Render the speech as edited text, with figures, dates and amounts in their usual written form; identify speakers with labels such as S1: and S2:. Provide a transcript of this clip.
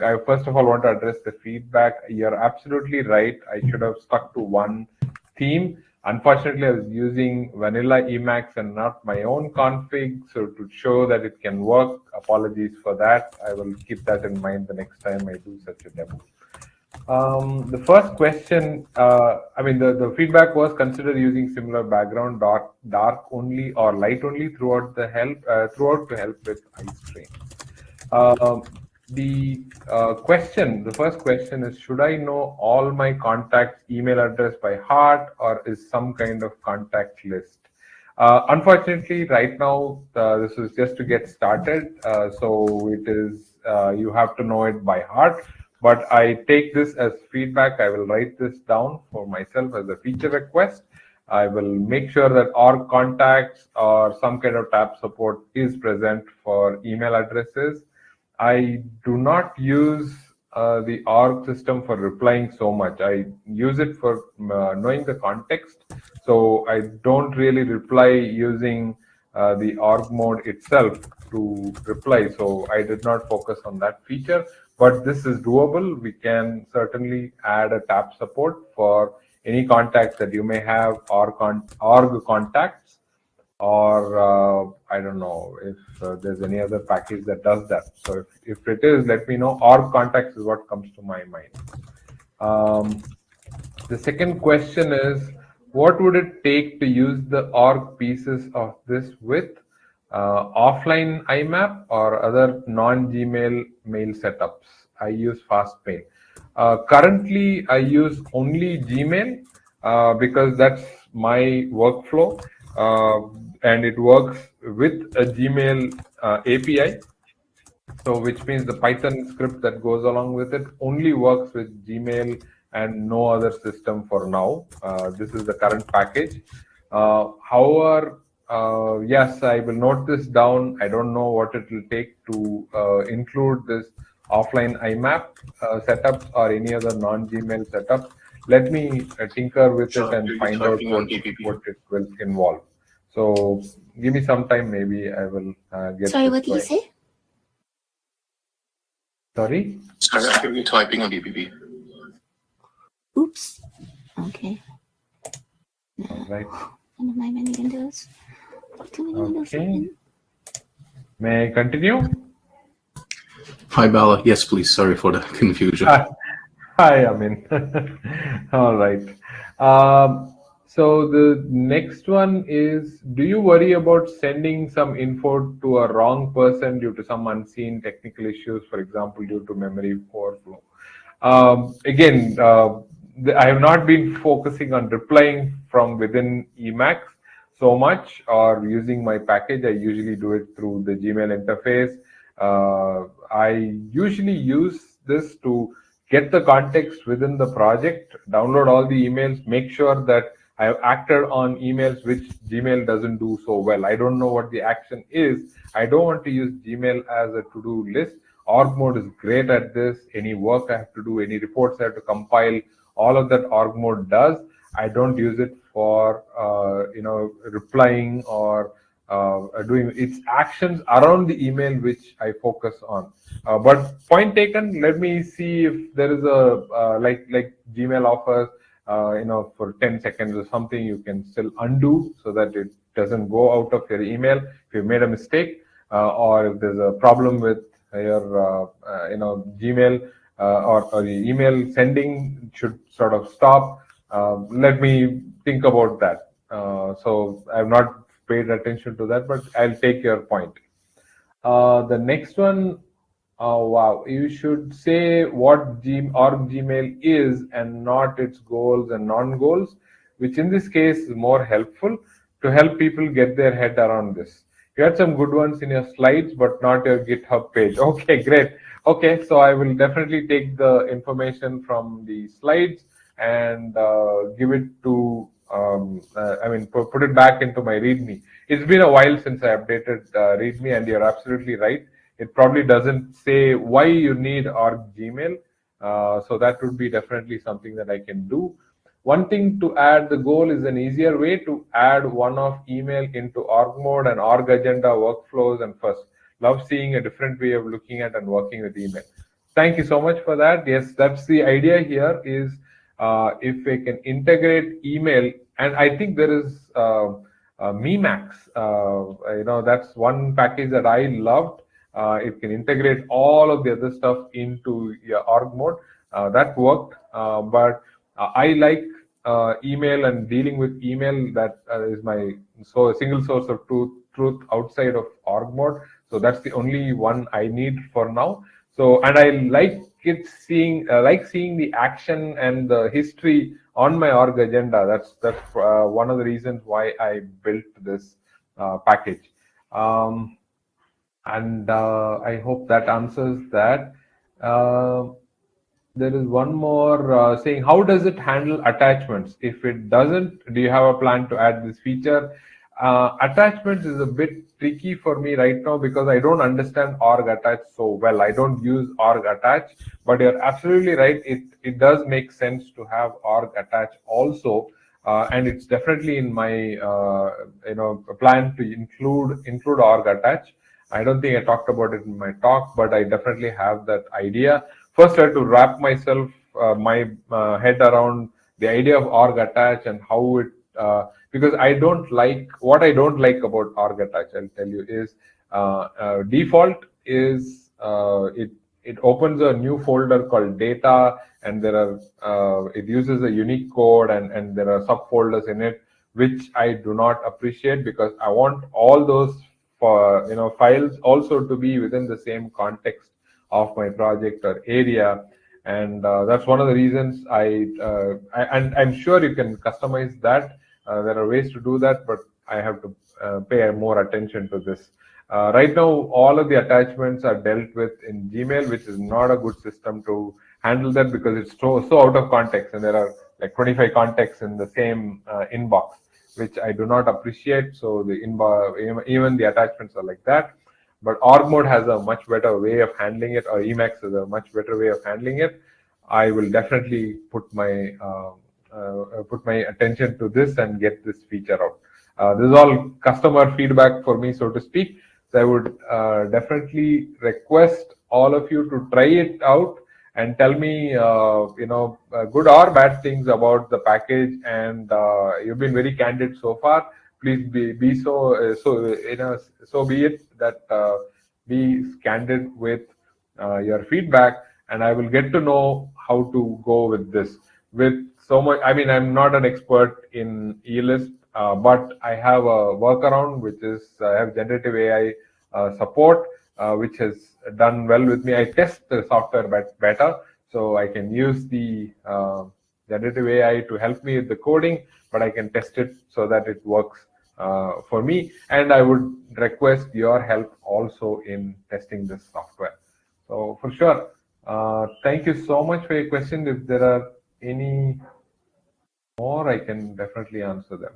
S1: I first of all want to address the feedback. You're absolutely right. I should have stuck to one theme. Unfortunately, I was using vanilla Emacs and not my own config. So to show that it can work, apologies for that. I will keep that in mind the next time I do such a demo. The first question, the feedback was consider using similar background, dark only or light only throughout to help with iStream. The first question is, should I know all my contacts' email address by heart, or is some kind of contact list? Unfortunately, right now, this is just to get started. So it is, you have to know it by heart. But I take this as feedback. I will write this down for myself as a feature request. I will make sure that org contacts or some kind of tab support is present for email addresses. I do not use the org system for replying so much. I use it for knowing the context. So I don't really reply using the org mode itself to reply. So I did not focus on that feature. But this is doable. We can certainly add a tab support for any contacts that you may have, org contacts, or I don't know if there's any other package that does that. So if it is, let me know. Org contacts is what comes to my mind. The second question is, what would it take to use the org pieces of this with offline IMAP or other non-Gmail mail setups? I use Fastmail. Currently, I use only Gmail because that's my workflow, and it works with a Gmail API. So, which means the Python script that goes along with it only works with Gmail and no other system for now. This is the current package. However, yes, I will note this down. I don't know what it will take to include this offline IMAP setups or any other non-Gmail setups. Let me tinker with it and find out what it will involve. So give me some time, maybe I will get.
S2: Sorry, what did you say?
S1: Sorry?
S3: Sorry, I'm going to be typing on BBB.
S2: Oops. Okay.
S1: All right.
S2: One of my many windows. Too many windows open.
S1: May I continue?
S3: Hi, Bala. Yes, please. Sorry for the confusion.
S1: Hi, Amin. All right. So the next one is, do you worry about sending some info to a wrong person due to some unseen technical issues, for example, due to memory overflow? Again, I have not been focusing on replying from within Emacs so much or using my package. I usually do it through the Gmail interface. I usually use this to get the context within the project, download all the emails, make sure that I have acted on emails which Gmail doesn't do so well. I don't know what the action is. I don't want to use Gmail as a to-do list. Org mode is great at this. Any work I have to do, any reports I have to compile, all of that org mode does. I don't use it for replying or doing its actions around the email which I focus on. But point taken. Let me see if there is a like Gmail offers. For 10 seconds or something, you can still undo so that it doesn't go out of your email if you made a mistake, or if there's a problem with your Gmail or the email sending should sort of stop. Let me think about that. So I've not paid attention to that, but I'll take your point. The next one, wow, you should say what Gmail is and not its goals and non-goals, which in this case is more helpful to help people get their head around this. You had some good ones in your slides, but not your GitHub page. Okay, great. Okay, so I will definitely take the information from the slides and give it to, put it back into my README. It's been a while since I updated README, and you're absolutely right. It probably doesn't say why you need org Gmail. So that would be definitely something that I can do. One thing to add, the goal is an easier way to add one-off email into org mode and org agenda workflows and first. Love seeing a different way of looking at and working with email. thank you so much for that. Yes, that's the idea here is if we can integrate email, and I think there is Memacs. That's one package that I loved. It can integrate all of the other stuff into your org mode. That worked, but I like email and dealing with email. That is my single source of truth outside of org mode. So that's the only one I need for now. So, and I like seeing the action and the history on my org agenda. That's one of the reasons why I built this package. And I hope that answers that. There is one more saying, how does it handle attachments? If it doesn't, do you have a plan to add this feature? Attachments is a bit tricky for me right now because I don't understand org attach so well. I don't use org attach, but you're absolutely right. It does make sense to have org attach also. And it's definitely in my plan to include org attach. I don't think I talked about it in my talk, but I definitely have that idea. First, I had to wrap my head around the idea of org attach and how it because I don't like about org attach. I'll tell you is default is it opens a new folder called data, and there are it uses a unique code, and there are subfolders in it, which I do not appreciate because I want all those files also to be within the same context of my project or area. And that's one of the reasons and I'm sure you can customize that. There are ways to do that, but I have to pay more attention to this. Right now, all of the attachments are dealt with in Gmail, which is not a good system to handle that because it's so out of context, and there are like 25 contexts in the same inbox, which I do not appreciate. So the inbox, even the attachments are like that. But org mode has a much better way of handling it, or Emacs has a much better way of handling it. I will definitely put my attention to this and get this feature out. This is all customer feedback for me, so to speak. So I would definitely request all of you to try it out and tell me, good or bad things about the package. And you've been very candid so far. Please be so be it that be candid with your feedback, and I will get to know how to go with this. With so much, I mean, I'm not an expert in eList, but I have a workaround, which is I have generative AI support, which has done well with me. I test the software better, so I can use the generative AI to help me with the coding, but I can test it so that it works for me. And I would request your help also in testing this software. So for sure, thank you so much for your question. If there are any more, I can definitely answer them.